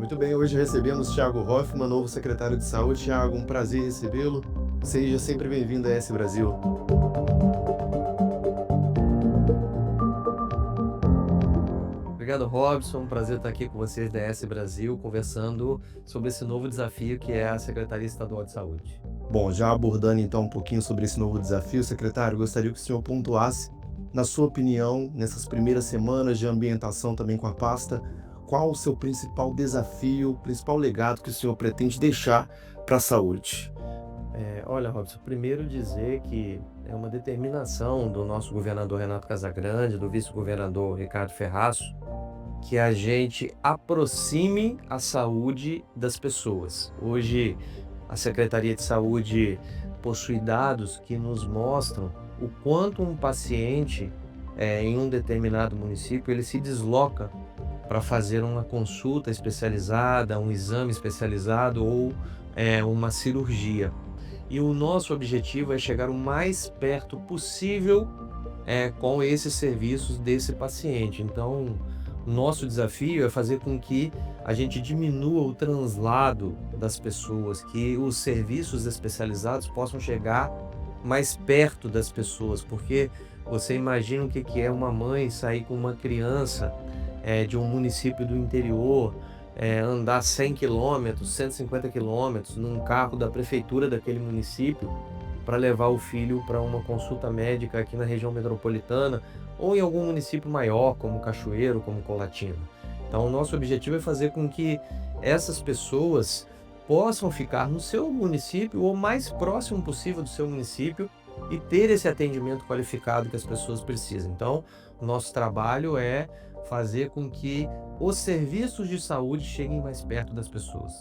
Muito bem, hoje recebemos Thiago Hoffmann, novo secretário de Saúde. Thiago, um prazer recebê-lo. Seja sempre bem-vindo a S Brasil. Obrigado, Robson. Um prazer estar aqui com vocês da S Brasil, conversando sobre esse novo desafio que é a Secretaria Estadual de Saúde. Bom, já abordando então um pouquinho sobre esse novo desafio, secretário, gostaria que o senhor pontuasse, na sua opinião, nessas primeiras semanas de ambientação também com a pasta, qual o seu principal desafio, o principal legado que o senhor pretende deixar para a saúde? Olha, Robson, primeiro dizer que é uma determinação do nosso governador Renato Casagrande, do vice-governador Ricardo Ferraço, que a gente aproxime a saúde das pessoas. Hoje, a Secretaria de Saúde possui dados que nos mostram o quanto um paciente, em um determinado município, ele se desloca para fazer uma consulta especializada, um exame especializado ou, uma cirurgia. E o nosso objetivo é chegar o mais perto possível, com esses serviços desse paciente. Então, nosso desafio é fazer com que a gente diminua o translado das pessoas, que os serviços especializados possam chegar mais perto das pessoas, porque você imagina o que que é uma mãe sair com uma criança, de um município do interior, andar 100 quilômetros, 150 quilômetros num carro da prefeitura daquele município para levar o filho para uma consulta médica aqui na região metropolitana ou em algum município maior, como Cachoeiro, como Colatina. Então, o nosso objetivo é fazer com que essas pessoas possam ficar no seu município ou mais próximo possível do seu município e ter esse atendimento qualificado que as pessoas precisam. Então, o nosso trabalho é fazer com que os serviços de saúde cheguem mais perto das pessoas.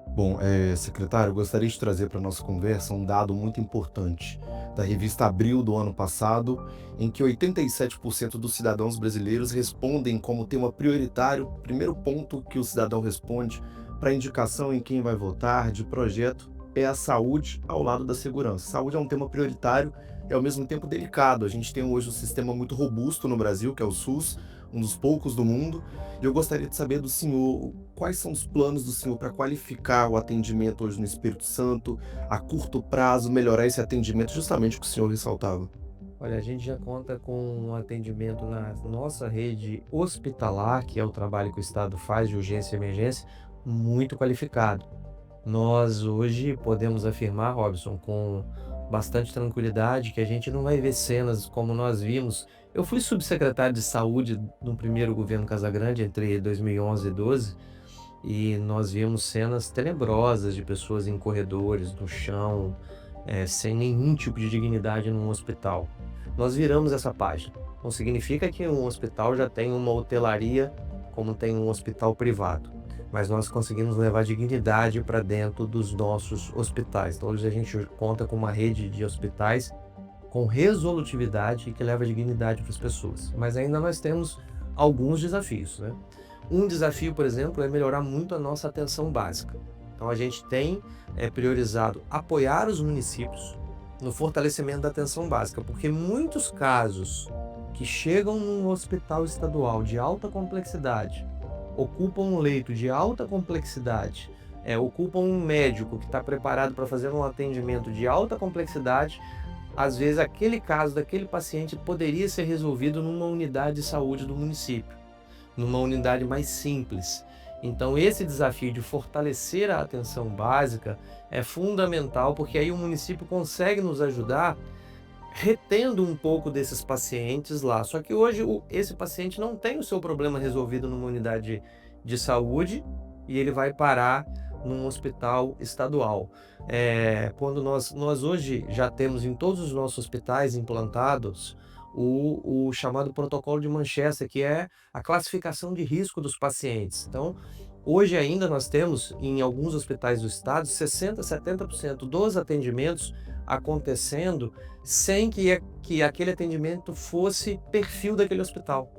Bom, secretário, eu gostaria de trazer para a nossa conversa um dado muito importante da revista Abril do ano passado, em que 87% dos cidadãos brasileiros respondem como tema prioritário, primeiro ponto que o cidadão responde para indicação em quem vai votar, de projeto, é a saúde ao lado da segurança. Saúde é um tema prioritário e ao mesmo tempo delicado. A gente tem hoje um sistema muito robusto no Brasil, que é o SUS, um dos poucos do mundo, e eu gostaria de saber do senhor quais são os planos do senhor para qualificar o atendimento hoje no Espírito Santo, a curto prazo, melhorar esse atendimento, justamente o que o senhor ressaltava. Olha, a gente já conta com um atendimento na nossa rede hospitalar, que é o trabalho que o Estado faz de urgência e emergência, muito qualificado. Nós hoje podemos afirmar, Robson, com bastante tranquilidade, que a gente não vai ver cenas como nós vimos. Eu fui subsecretário de saúde no primeiro governo Casagrande, entre 2011 e 12, e nós vimos cenas tenebrosas de pessoas em corredores, no chão, sem nenhum tipo de dignidade num hospital. Nós viramos essa página. Não significa que um hospital já tem uma hotelaria como tem um hospital privado, mas nós conseguimos levar dignidade para dentro dos nossos hospitais. Então, hoje a gente conta com uma rede de hospitais com resolutividade e que leva dignidade para as pessoas. Mas ainda nós temos alguns desafios, né? Um desafio, por exemplo, é melhorar muito a nossa atenção básica. Então, a gente tem priorizado apoiar os municípios no fortalecimento da atenção básica, porque muitos casos que chegam num hospital estadual de alta complexidade, ocupam um leito de alta complexidade, ocupam um médico que está preparado para fazer um atendimento de alta complexidade, às vezes aquele caso daquele paciente poderia ser resolvido numa unidade de saúde do município, numa unidade mais simples. Então, esse desafio de fortalecer a atenção básica é fundamental, porque aí o município consegue nos ajudar retendo um pouco desses pacientes lá. Só que hoje esse paciente não tem o seu problema resolvido numa unidade de saúde e ele vai parar num hospital estadual. Quando nós hoje já temos em todos os nossos hospitais implantados o chamado protocolo de Manchester, que é a classificação de risco dos pacientes. Então, hoje ainda nós temos em alguns hospitais do estado 60, 70% dos atendimentos acontecendo sem que aquele atendimento fosse perfil daquele hospital.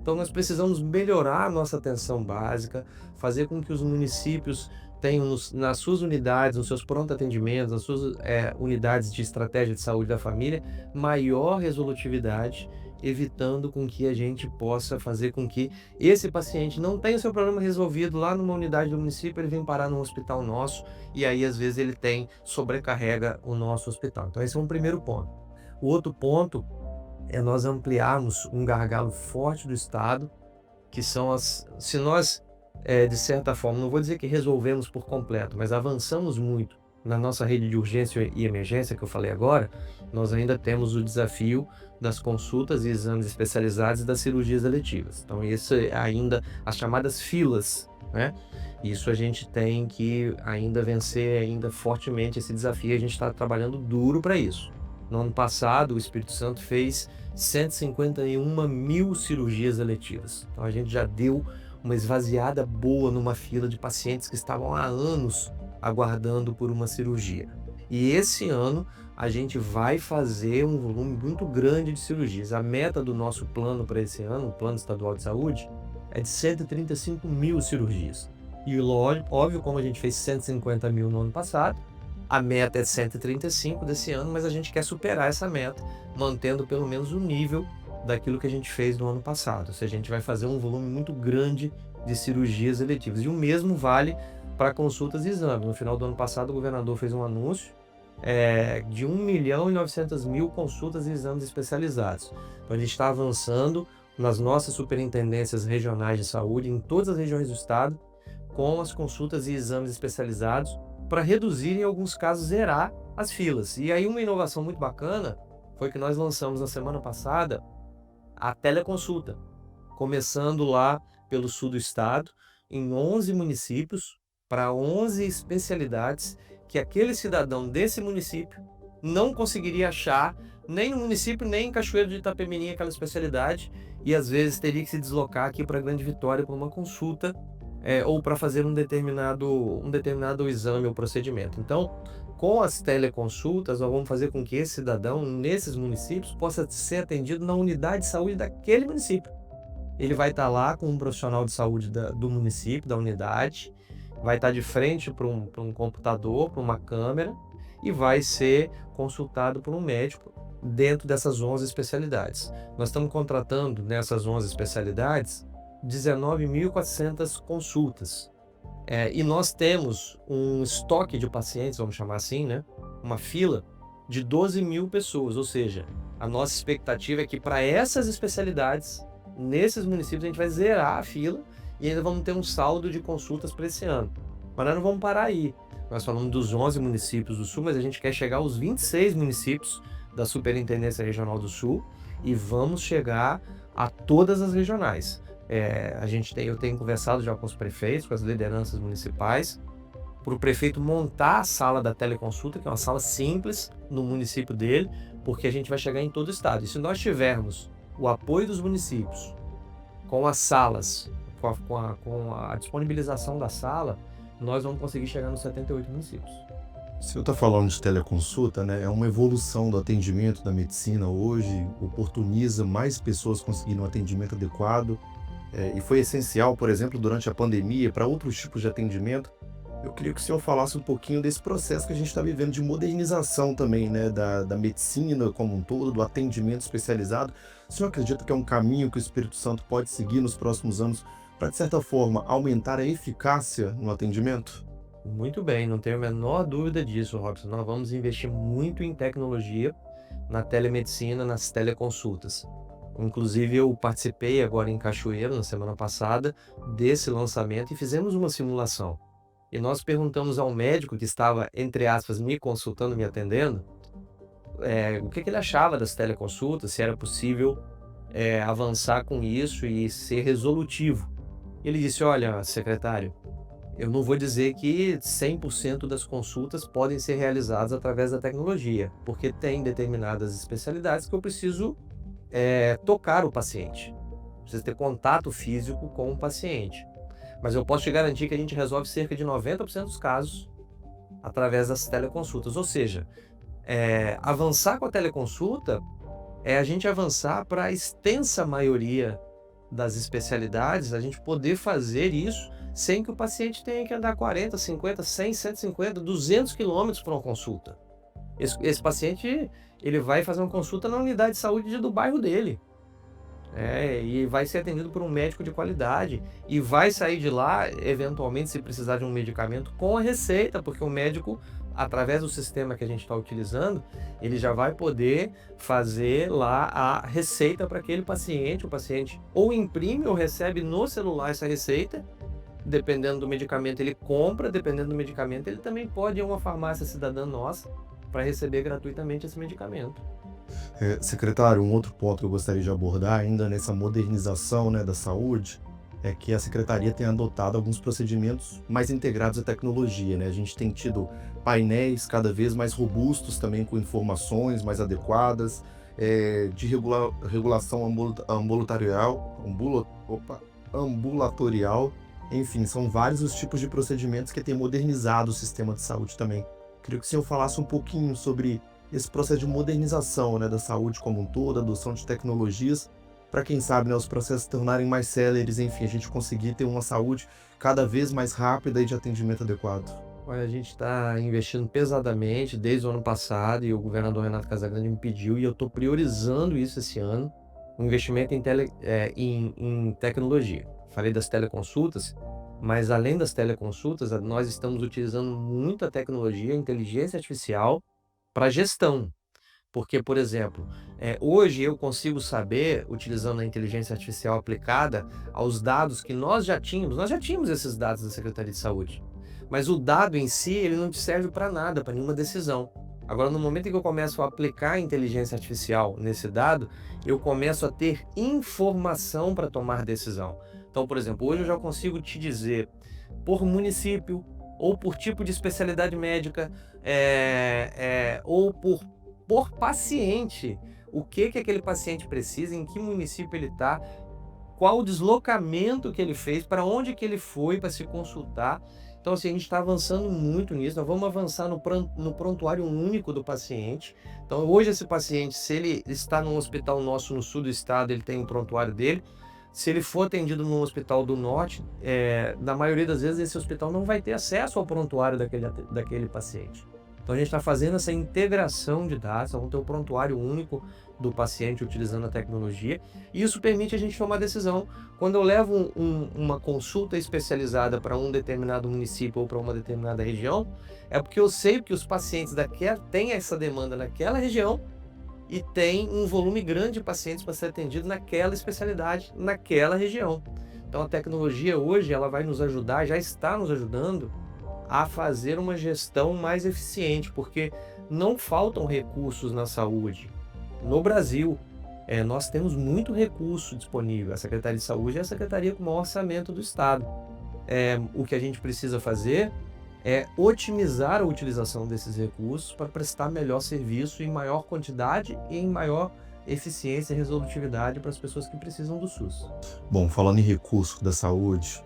Então, nós precisamos melhorar a nossa atenção básica, fazer com que os municípios tenham nas suas unidades, nos seus pronto atendimentos, nas suas unidades de estratégia de saúde da família, maior resolutividade evitando com que a gente possa fazer com que esse paciente não tenha o seu problema resolvido lá numa unidade do município, ele vem parar no hospital nosso e aí às vezes ele sobrecarrega o nosso hospital. Então esse é um primeiro ponto. O outro ponto é nós ampliarmos um gargalo forte do Estado, que são se nós, de certa forma, não vou dizer que resolvemos por completo, mas avançamos muito na nossa rede de urgência e emergência, que eu falei agora, nós ainda temos o desafio das consultas e exames especializados e das cirurgias eletivas. Então, isso é ainda, as chamadas filas, né? Isso a gente tem que ainda vencer ainda fortemente esse desafio, a gente está trabalhando duro para isso. No ano passado, o Espírito Santo fez 151 mil cirurgias eletivas. Então, a gente já deu uma esvaziada boa numa fila de pacientes que estavam há anos aguardando por uma cirurgia. E esse ano a gente vai fazer um volume muito grande de cirurgias. A meta do nosso plano para esse ano, o Plano Estadual de Saúde, é de 135 mil cirurgias. E óbvio, como a gente fez 150 mil no ano passado, a meta é 135 desse ano, mas a gente quer superar essa meta, mantendo pelo menos o nível daquilo que a gente fez no ano passado. Ou seja, a gente vai fazer um volume muito grande de cirurgias eletivas. E o mesmo vale para consultas e exames. No final do ano passado, o governador fez um anúncio de 1.900.000 consultas e exames especializados. Então, a gente está avançando nas nossas superintendências regionais de saúde, em todas as regiões do estado, com as consultas e exames especializados, para reduzir, em alguns casos, zerar as filas. E aí uma inovação muito bacana foi que nós lançamos na semana passada a teleconsulta, começando lá pelo sul do estado, em 11 municípios, para 11 especialidades que aquele cidadão desse município não conseguiria achar nem no município, nem em Cachoeiro de Itapemirim, aquela especialidade, e às vezes teria que se deslocar aqui para Grande Vitória para uma consulta ou para fazer um determinado exame ou procedimento. Então, com as teleconsultas, nós vamos fazer com que esse cidadão, nesses municípios, possa ser atendido na unidade de saúde daquele município. Ele vai estar lá com um profissional de saúde do município, da unidade, vai estar de frente para um computador, para uma câmera, e vai ser consultado por um médico dentro dessas 11 especialidades. Nós estamos contratando nessas 11 especialidades 19.400 consultas. E nós temos um estoque de pacientes, vamos chamar assim, né? Uma fila de 12 mil pessoas, ou seja, a nossa expectativa é que para essas especialidades, nesses municípios, a gente vai zerar a fila e ainda vamos ter um saldo de consultas para esse ano. Mas nós não vamos parar aí. Nós falamos dos 11 municípios do Sul, mas a gente quer chegar aos 26 municípios da Superintendência Regional do Sul e vamos chegar a todas as regionais. Eu tenho conversado já com os prefeitos, com as lideranças municipais, para o prefeito montar a sala da teleconsulta, que é uma sala simples no município dele, porque a gente vai chegar em todo o estado. E se nós tivermos o apoio dos municípios, com as salas, com a disponibilização da sala, nós vamos conseguir chegar nos 78 municípios. O senhor está falando de teleconsulta, né? É uma evolução do atendimento da medicina hoje, oportuniza mais pessoas conseguirem um atendimento adequado. E foi essencial, por exemplo, durante a pandemia, para outros tipos de atendimento. Eu queria que o senhor falasse um pouquinho desse processo que a gente está vivendo de modernização também, né, da medicina como um todo, do atendimento especializado. O senhor acredita que é um caminho que o Espírito Santo pode seguir nos próximos anos para, de certa forma, aumentar a eficácia no atendimento? Muito bem, não tenho a menor dúvida disso, Robson. Nós vamos investir muito em tecnologia, na telemedicina, nas teleconsultas. Inclusive, eu participei agora em Cachoeiro, na semana passada, desse lançamento e fizemos uma simulação. E nós perguntamos ao médico que estava, entre aspas, me consultando, me atendendo, o que ele achava das teleconsultas, se era possível avançar com isso e ser resolutivo. Ele disse: olha, secretário, eu não vou dizer que 100% das consultas podem ser realizadas através da tecnologia, porque tem determinadas especialidades que eu preciso tocar o paciente. Precisa ter contato físico com o paciente. Mas eu posso te garantir que a gente resolve cerca de 90% dos casos através das teleconsultas. Ou seja, avançar com a teleconsulta é a gente avançar para a extensa maioria das especialidades, a gente poder fazer isso sem que o paciente tenha que andar 40, 50, 100, 150, 200 quilômetros para uma consulta. Esse paciente, ele vai fazer uma consulta na unidade de saúde do bairro dele. E vai ser atendido por um médico de qualidade e vai sair de lá, eventualmente, se precisar de um medicamento, com a receita, porque o médico, através do sistema que a gente está utilizando, ele já vai poder fazer lá a receita para aquele paciente. O paciente ou imprime ou recebe no celular essa receita. Dependendo do medicamento, ele compra, dependendo do medicamento, ele também pode ir a uma farmácia cidadã nossa para receber gratuitamente esse medicamento. Secretário, um outro ponto que eu gostaria de abordar ainda nessa modernização, né, da saúde é que a secretaria tem adotado alguns procedimentos mais integrados à tecnologia, né? A gente tem tido painéis cada vez mais robustos também com informações mais adequadas, de regulação ambulatorial, enfim, são vários os tipos de procedimentos que têm modernizado o sistema de saúde também. Queria que o senhor falasse um pouquinho sobre esse processo de modernização, né, da saúde como um todo, adoção de tecnologias, para quem sabe, né, os processos se tornarem mais céleres, enfim, a gente conseguir ter uma saúde cada vez mais rápida e de atendimento adequado. Olha, a gente está investindo pesadamente desde o ano passado e o governador Renato Casagrande me pediu e eu estou priorizando isso esse ano, o investimento em tecnologia. Falei das teleconsultas, mas além das teleconsultas, nós estamos utilizando muita tecnologia, inteligência artificial para gestão. Porque, por exemplo, hoje eu consigo saber, utilizando a inteligência artificial aplicada aos dados que nós já tínhamos esses dados da Secretaria de Saúde, mas o dado em si, ele não te serve para nada, para nenhuma decisão. Agora, no momento em que eu começo a aplicar a inteligência artificial nesse dado, eu começo a ter informação para tomar decisão. Então, por exemplo, hoje eu já consigo te dizer, por município, ou por tipo de especialidade médica, ou por paciente, o que aquele paciente precisa, em que município ele está, qual o deslocamento que ele fez, para onde que ele foi para se consultar. Então, assim, a gente está avançando muito nisso. Nós vamos avançar no prontuário único do paciente. Então, hoje esse paciente, se ele está num hospital nosso no sul do estado, ele tem um prontuário dele. Se ele for atendido num hospital do norte, na maioria das vezes esse hospital não vai ter acesso ao prontuário daquele paciente. Então a gente está fazendo essa integração de dados, vamos ter o prontuário único do paciente utilizando a tecnologia, e isso permite a gente tomar decisão. Quando eu levo uma consulta especializada para um determinado município ou para uma determinada região, é porque eu sei que os pacientes têm essa demanda naquela região e tem um volume grande de pacientes para ser atendido naquela especialidade, naquela região. Então a tecnologia hoje ela vai nos ajudar, já está nos ajudando a fazer uma gestão mais eficiente, porque não faltam recursos na saúde. No Brasil, nós temos muito recurso disponível. A Secretaria de Saúde é a secretaria com o maior orçamento do Estado. O que a gente precisa fazer é otimizar a utilização desses recursos para prestar melhor serviço em maior quantidade e em maior eficiência e resolutividade para as pessoas que precisam do SUS. Bom, falando em recurso da saúde,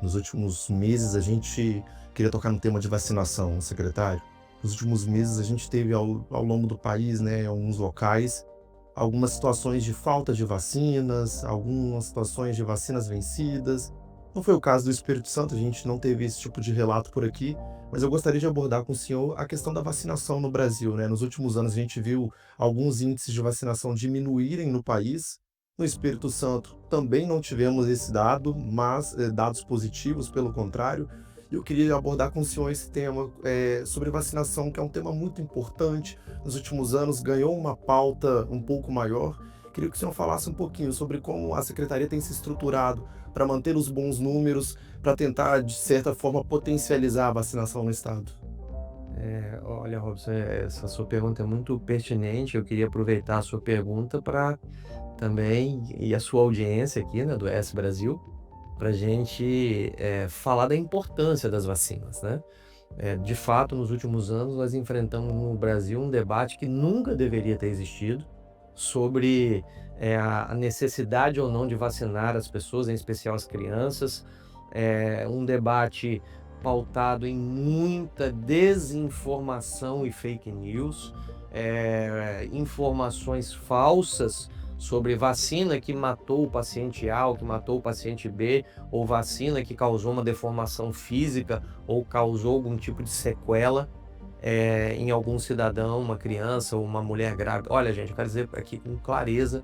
nos últimos meses a gente queria tocar no tema de vacinação, secretário. Nos últimos meses a gente teve ao longo do país, né, em alguns locais, algumas situações de falta de vacinas, algumas situações de vacinas vencidas. Não foi o caso do Espírito Santo, a gente não teve esse tipo de relato por aqui, mas eu gostaria de abordar com o senhor a questão da vacinação no Brasil, né? Nos últimos anos a gente viu alguns índices de vacinação diminuírem no país. No Espírito Santo também não tivemos esse dado, mas dados positivos, pelo contrário. E eu queria abordar com o senhor esse tema sobre vacinação, que é um tema muito importante. Nos últimos anos ganhou uma pauta um pouco maior. Queria que o senhor falasse um pouquinho sobre como a secretaria tem se estruturado para manter os bons números, para tentar, de certa forma, potencializar a vacinação no estado. Olha, Robson, essa sua pergunta é muito pertinente. Eu queria aproveitar a sua pergunta para também, e a sua audiência aqui, né, do ES Brasil, para a gente falar da importância das vacinas, né? De fato, nos últimos anos, nós enfrentamos no Brasil um debate que nunca deveria ter existido sobre a necessidade ou não de vacinar as pessoas, em especial as crianças. Um debate pautado em muita desinformação e fake news, informações falsas sobre vacina que matou o paciente A ou que matou o paciente B, ou vacina que causou uma deformação física ou causou algum tipo de sequela em algum cidadão, uma criança ou uma mulher grávida. Olha, gente, eu quero dizer aqui com clareza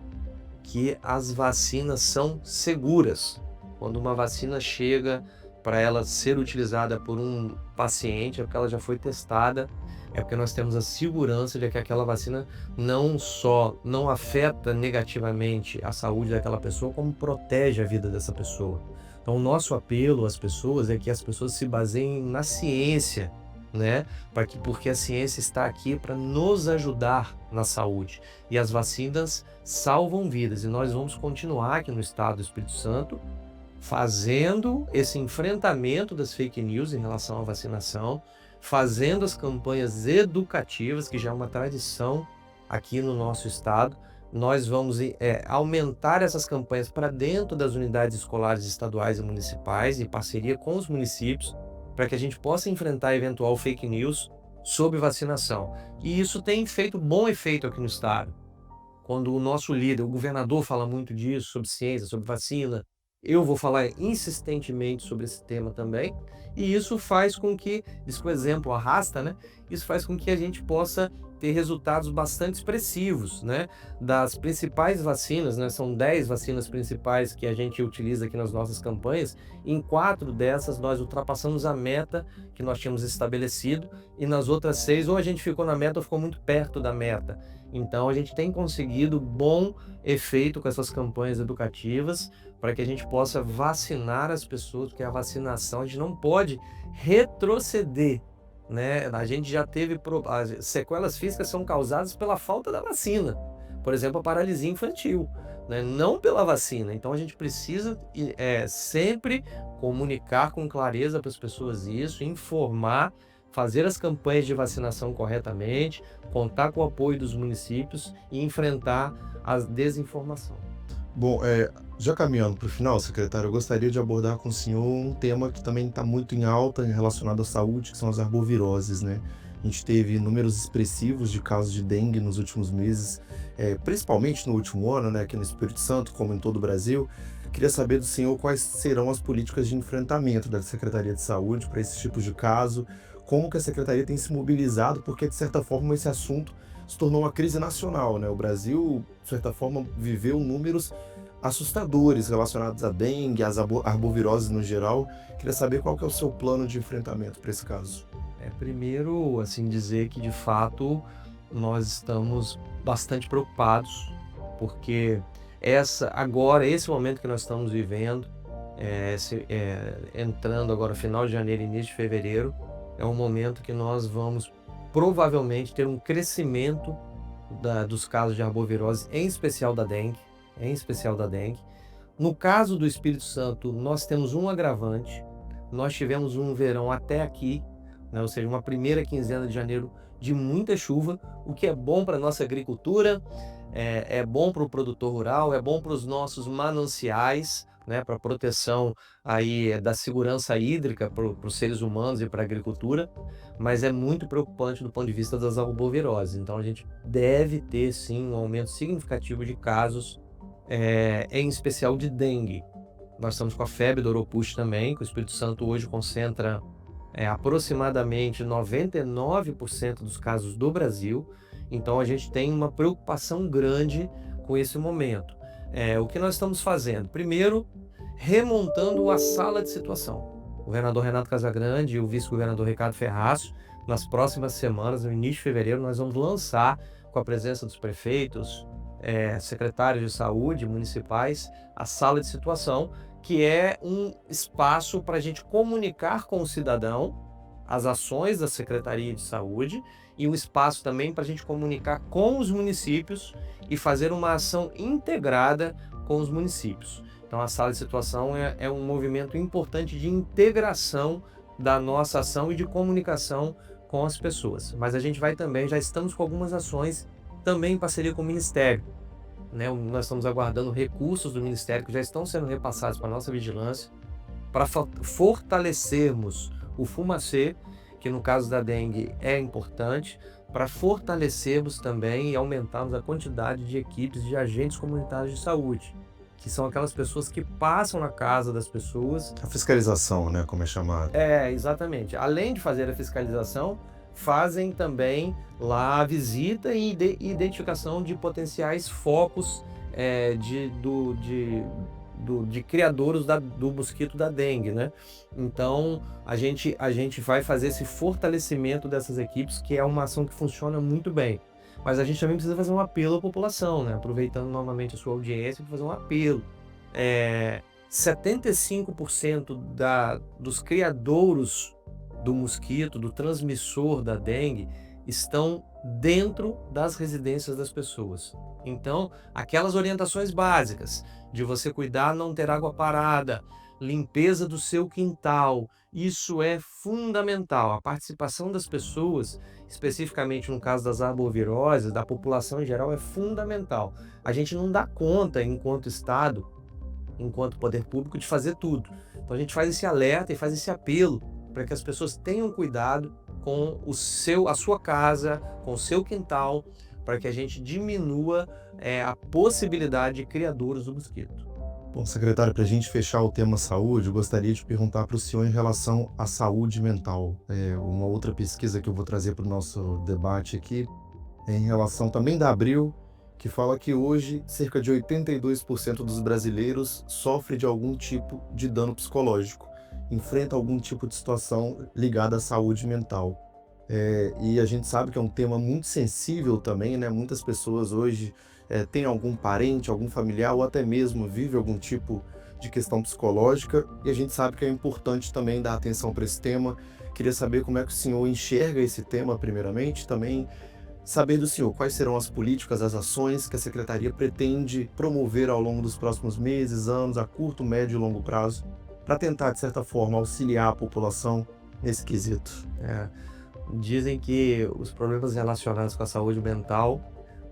que as vacinas são seguras. Quando uma vacina chega para ela ser utilizada por um paciente, é porque ela já foi testada, é porque nós temos a segurança de que aquela vacina não só não afeta negativamente a saúde daquela pessoa, como protege a vida dessa pessoa. Então, o nosso apelo às pessoas é que as pessoas se baseiem na ciência, né? Porque a ciência está aqui para nos ajudar na saúde. E as vacinas salvam vidas. E nós vamos continuar aqui no estado do Espírito Santo fazendo esse enfrentamento das fake news em relação à vacinação, fazendo as campanhas educativas, que já é uma tradição aqui no nosso estado. Nós vamos aumentar essas campanhas para dentro das unidades escolares estaduais e municipais, em parceria com os municípios, para que a gente possa enfrentar eventual fake news sobre vacinação. E isso tem feito bom efeito aqui no estado. Quando o nosso líder, o governador, fala muito disso, sobre ciência, sobre vacina, eu vou falar insistentemente sobre esse tema também, e isso faz com que, isso que o exemplo arrasta, né? Isso faz com que a gente possa ter resultados bastante expressivos, né? Das principais vacinas, né? São 10 vacinas principais que a gente utiliza aqui nas nossas campanhas. Em 4 dessas nós ultrapassamos a meta que nós tínhamos estabelecido, e nas outras 6 ou a gente ficou na meta ou ficou muito perto da meta. Então a gente tem conseguido bom efeito com essas campanhas educativas para que a gente possa vacinar as pessoas, porque a vacinação a gente não pode retroceder, né? A gente já teve as sequelas físicas são causadas pela falta da vacina, por exemplo, a paralisia infantil, né? Não pela vacina. Então a gente precisa sempre comunicar com clareza para as pessoas isso, informar, fazer as campanhas de vacinação corretamente, contar com o apoio dos municípios e enfrentar a desinformação. Bom, já caminhando para o final, secretário, eu gostaria de abordar com o senhor um tema que também está muito em alta relacionado à saúde, que são as arboviroses, né? A gente teve números expressivos de casos de dengue nos últimos meses, principalmente no último ano, né, aqui no Espírito Santo, como em todo o Brasil. Queria saber do senhor quais serão as políticas de enfrentamento da Secretaria de Saúde para esses tipos de caso, como que a Secretaria tem se mobilizado, porque, de certa forma, esse assunto se tornou uma crise nacional, né? O Brasil, de certa forma, viveu números assustadores relacionados à dengue, às arboviroses no geral. Queria saber qual que é o seu plano de enfrentamento para esse caso. Primeiro, assim, dizer que, de fato, nós estamos bastante preocupados, porque esse momento que nós estamos vivendo, entrando agora final de janeiro, início de fevereiro, é um momento que nós vamos provavelmente ter um crescimento dos casos de arbovirose, em especial da dengue. No caso do Espírito Santo, nós temos um agravante. Nós tivemos um verão até aqui, né, ou seja, uma primeira quinzena de janeiro de muita chuva, o que é bom para a nossa agricultura, é bom para o produtor rural, é bom para os nossos mananciais, né, para a proteção aí da segurança hídrica para os seres humanos e para a agricultura, mas é muito preocupante do ponto de vista das arboviroses. Então a gente deve ter sim um aumento significativo de casos, em especial de dengue. Nós estamos com a febre do Oropouche também, que o Espírito Santo hoje concentra aproximadamente 99% dos casos do Brasil. Então a gente tem uma preocupação grande com esse momento. O que nós estamos fazendo? Primeiro, remontando a sala de situação. O governador Renato Casagrande e o vice-governador Ricardo Ferraz, nas próximas semanas, no início de fevereiro, nós vamos lançar, com a presença dos prefeitos, secretários de saúde municipais, a sala de situação, que é um espaço para a gente comunicar com o cidadão as ações da Secretaria de Saúde e um espaço também para a gente comunicar com os municípios e fazer uma ação integrada com os municípios. Então, a sala de situação é um movimento importante de integração da nossa ação e de comunicação com as pessoas. Mas a gente vai também, já estamos com algumas ações também em parceria com o Ministério, né? Nós estamos aguardando recursos do Ministério que já estão sendo repassados para a nossa vigilância, para fortalecermos o Fumacê, que no caso da dengue é importante, para fortalecermos também e aumentarmos a quantidade de equipes de agentes comunitários de saúde, que são aquelas pessoas que passam na casa das pessoas. A fiscalização, né, como é chamado. Exatamente. Além de fazer a fiscalização, fazem também lá a visita e identificação de potenciais focos de criadouros do mosquito da dengue, né? Então, a gente vai fazer esse fortalecimento dessas equipes, que é uma ação que funciona muito bem. Mas a gente também precisa fazer um apelo à população, né? Aproveitando novamente a sua audiência, para fazer um apelo. 75% dos criadouros do mosquito, do transmissor da dengue, estão dentro das residências das pessoas. Então, aquelas orientações básicas de você cuidar, não ter água parada, limpeza do seu quintal, isso é fundamental. A participação das pessoas, especificamente no caso das arboviroses, da população em geral, é fundamental. A gente não dá conta, enquanto Estado, enquanto poder público, de fazer tudo. Então a gente faz esse alerta e faz esse apelo para que as pessoas tenham cuidado com a sua casa, com o seu quintal, para que a gente diminua a possibilidade de criadouros do mosquito. Bom, secretário, para a gente fechar o tema saúde, eu gostaria de perguntar para o senhor em relação à saúde mental. Uma outra pesquisa que eu vou trazer para o nosso debate aqui é em relação também da Abril, que fala que hoje cerca de 82% dos brasileiros sofre de algum tipo de dano psicológico, enfrenta algum tipo de situação ligada à saúde mental. E a gente sabe que é um tema muito sensível também, né? Muitas pessoas hoje têm algum parente, algum familiar ou até mesmo vive algum tipo de questão psicológica e a gente sabe que é importante também dar atenção para esse tema. Queria saber como é que o senhor enxerga esse tema, primeiramente, também saber do senhor quais serão as políticas, as ações que a Secretaria pretende promover ao longo dos próximos meses, anos, a curto, médio e longo prazo, para tentar, de certa forma, auxiliar a população nesse quesito. Dizem que os problemas relacionados com a saúde mental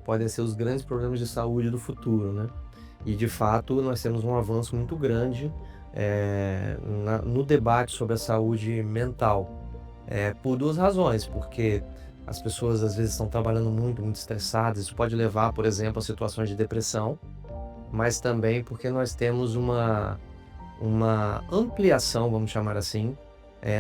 podem ser os grandes problemas de saúde do futuro, né? E, de fato, nós temos um avanço muito grande no debate sobre a saúde mental, por duas razões, porque as pessoas às vezes estão trabalhando muito, muito estressadas, isso pode levar, por exemplo, a situações de depressão, mas também porque nós temos uma ampliação, vamos chamar assim,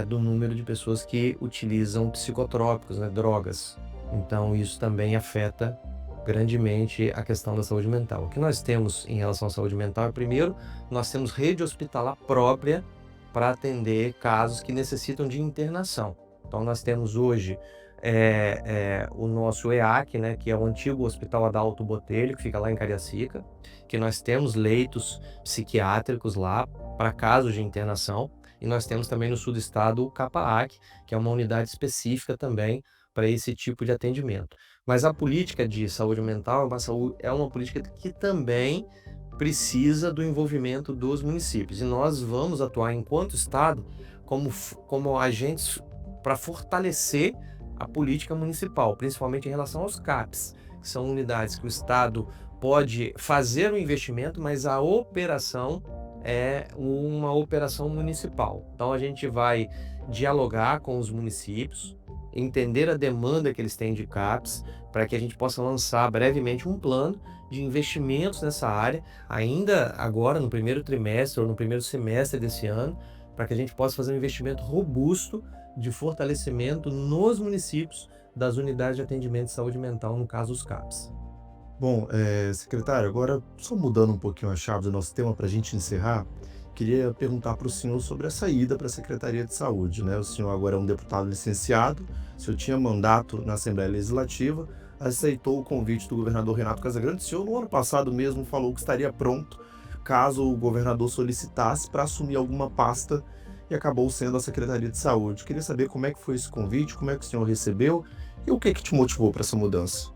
do número de pessoas que utilizam psicotrópicos, né, drogas. Então isso também afeta grandemente a questão da saúde mental. O que nós temos em relação à saúde mental é, primeiro, nós temos rede hospitalar própria para atender casos que necessitam de internação. Então nós temos hoje o nosso EAC, né, que é o antigo Hospital Adalto Botelho, que fica lá em Cariacica, que nós temos leitos psiquiátricos lá para casos de internação, e nós temos também no sul do estado o CAPAAC, que é uma unidade específica também para esse tipo de atendimento. Mas a política de saúde mental é uma política que também precisa do envolvimento dos municípios, e nós vamos atuar enquanto Estado como agentes para fortalecer a política municipal, principalmente em relação aos CAPs, que são unidades que o Estado pode fazer o investimento, mas a operação é uma operação municipal. Então a gente vai dialogar com os municípios, entender a demanda que eles têm de CAPs, para que a gente possa lançar brevemente um plano de investimentos nessa área, ainda agora no primeiro trimestre ou no primeiro semestre desse ano, para que a gente possa fazer um investimento robusto de fortalecimento nos municípios das unidades de atendimento de saúde mental, no caso os CAPs. Bom, secretário, agora só mudando um pouquinho a chave do nosso tema para a gente encerrar, queria perguntar para o senhor sobre a saída para a Secretaria de Saúde, né? O senhor agora é um deputado licenciado, o senhor tinha mandato na Assembleia Legislativa, aceitou o convite do governador Renato Casagrande. O senhor, no ano passado mesmo, falou que estaria pronto caso o governador solicitasse para assumir alguma pasta e acabou sendo a Secretaria de Saúde. Queria saber como é que foi esse convite, como é que o senhor recebeu e o que que te motivou para essa mudança.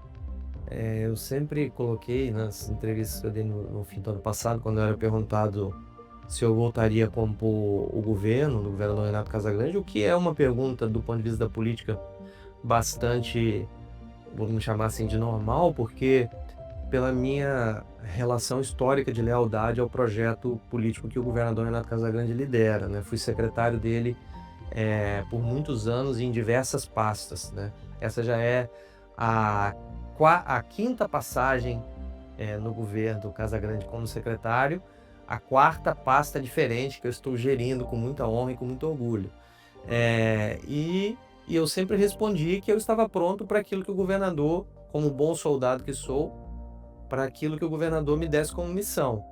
Eu sempre coloquei nas entrevistas que eu dei no fim do ano passado, quando eu era perguntado se eu voltaria a compor o governo, do governador Renato Casagrande, o que é uma pergunta do ponto de vista da política bastante, vamos chamar assim, de normal, porque pela minha relação histórica de lealdade ao projeto político que o governador Renato Casagrande lidera, né? Fui secretário dele por muitos anos em diversas pastas, né? Essa já é a quinta passagem no governo Casagrande como secretário, a quarta pasta diferente que eu estou gerindo com muita honra e com muito orgulho. E eu sempre respondi que eu estava pronto para aquilo que o governador, como bom soldado que sou, para aquilo que o governador me desse como missão.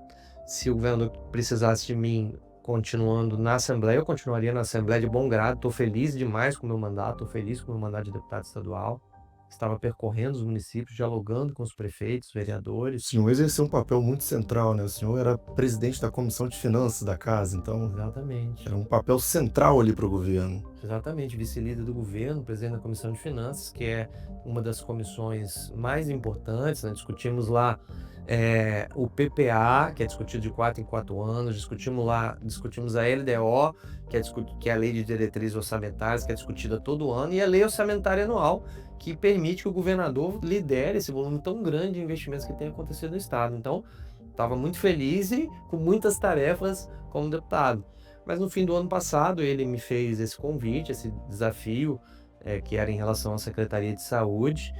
Se o governador precisasse de mim continuando na Assembleia, eu continuaria na Assembleia de bom grado. Estou feliz demais com o meu mandato, estou feliz com o meu mandato de deputado estadual. Estava percorrendo os municípios, dialogando com os prefeitos, O vereadores. senhor exerceu um papel muito central, né? O senhor era presidente da Comissão de Finanças da casa, então Exatamente. era um papel central ali para o governo. Exatamente, vice-líder do governo, presidente da Comissão de Finanças, que é uma das comissões mais importantes, né? Discutimos lá o PPA, que é discutido de 4 em 4 anos, discutimos a LDO, que é a Lei de Diretrizes Orçamentárias, que é discutida todo ano, e a Lei Orçamentária Anual, que permite que o governador lidere esse volume tão grande de investimentos que tem acontecido no Estado. Então, estava muito feliz e com muitas tarefas como deputado. Mas no fim do ano passado ele me fez esse convite, esse desafio, que era em relação à Secretaria de Saúde,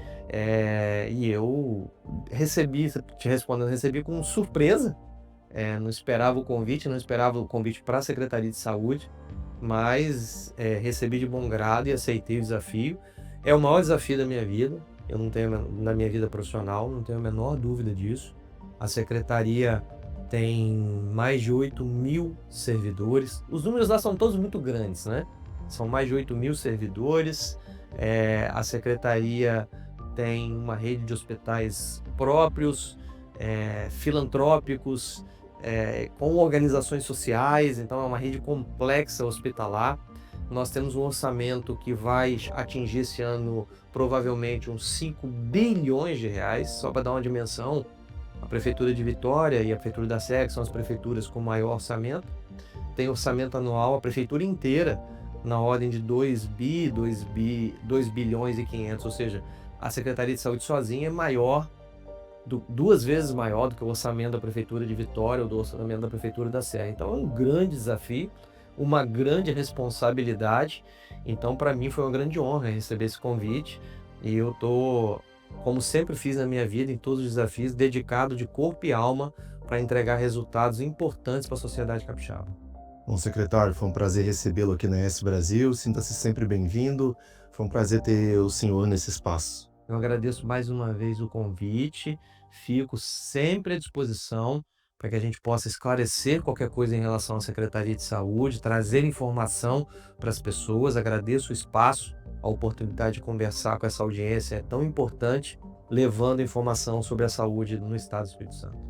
e eu recebi, te respondendo, recebi com surpresa, não esperava o convite, não esperava o convite para a Secretaria de Saúde, mas recebi de bom grado e aceitei o desafio. É o maior desafio da minha vida, eu não tenho, na minha vida profissional, não tenho a menor dúvida disso. A secretaria tem mais de 8.000 servidores. Os números lá são todos muito grandes, né? São mais de 8.000 servidores. A secretaria tem uma rede de hospitais próprios, filantrópicos, com organizações sociais, então é uma rede complexa hospitalar. Nós temos um orçamento que vai atingir esse ano provavelmente uns 5 bilhões de reais, só para dar uma dimensão. A Prefeitura de Vitória e a Prefeitura da Serra, que são as prefeituras com maior orçamento, tem orçamento anual, a prefeitura inteira, na ordem de 2 bilhões e 500, ou seja, a Secretaria de Saúde sozinha é maior, 2 vezes maior do que o orçamento da Prefeitura de Vitória ou do orçamento da Prefeitura da Serra. Então é um grande desafio, uma grande responsabilidade. Então, para mim, foi uma grande honra receber esse convite e eu estou, como sempre fiz na minha vida, em todos os desafios, dedicado de corpo e alma para entregar resultados importantes para a sociedade capixaba. Bom, secretário, foi um prazer recebê-lo aqui na ES Brasil. Sinta-se sempre bem-vindo. Foi um prazer ter o senhor nesse espaço. Eu agradeço mais uma vez o convite, fico sempre à disposição para que a gente possa esclarecer qualquer coisa em relação à Secretaria de Saúde, trazer informação para as pessoas. Agradeço o espaço, a oportunidade de conversar com essa audiência é tão importante, levando informação sobre a saúde no Estado do Espírito Santo.